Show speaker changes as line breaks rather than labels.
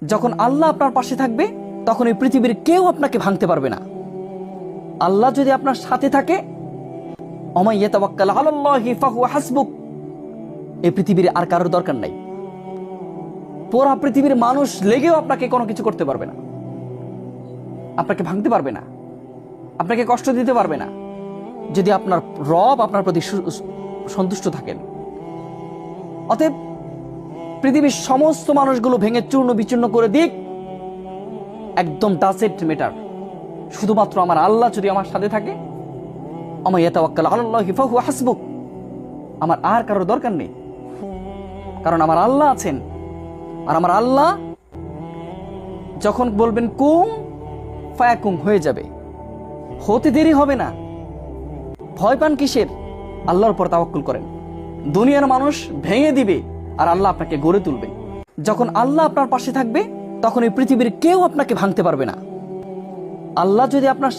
যখন আল্লাহ আপনার পাশে থাকবে তখন এই পৃথিবীর কেউ আপনাকে ভাঙতে পারবে না। আল্লাহ যদি আপনার সাথে থাকে, ওমাই ইয়াতাওয়াক্কাল আলাল্লাহি ফাহুয়া হাসবুক, এই পৃথিবীর আর কারোর দরকার নাই। পুরা পৃথিবীর মানুষ লেগেও আপনাকে কোনো কিছু করতে পারবে না, আপনাকে ভাঙতে পারবে না, আপনাকে কষ্ট দিতে পারবে না, যদি আপনার রব আপনার প্রতি সন্তুষ্ট থাকেন। অতএব পৃথিবীর সমস্ত মানুষগুলো ভেঙে চূর্ণ বিচূর্ণ করে দিক, একদম ডাজেন্ট ম্যাটার। শুধুমাত্র আমার আল্লাহ যদি আমার সাথে থাকে, ওমাই ইয়াতাওয়াক্কাল আলাল্লাহি ফাহুয়া হাসবুক, আমার আর কারোর দরকার নেই, কারণ আমার আল্লাহ আছেন। আর আমার আল্লাহ যখন বলবেন কুম ফায়াকুম, হয়ে যাবে, হতে দেরি হবে না। ভয় পান কিসের? আল্লাহর উপর তাওয়াক্কুল করেন। দুনিয়ার মানুষ ভেঙে দিবে আর আল্লাহ আপনাকে গড়ে তুলবে। যখন আল্লাহ আপনার পাশে থাকবে তখন এই পৃথিবীর কেউ আপনাকে ভাঙতে পারবে না। আল্লাহ যদি আপনার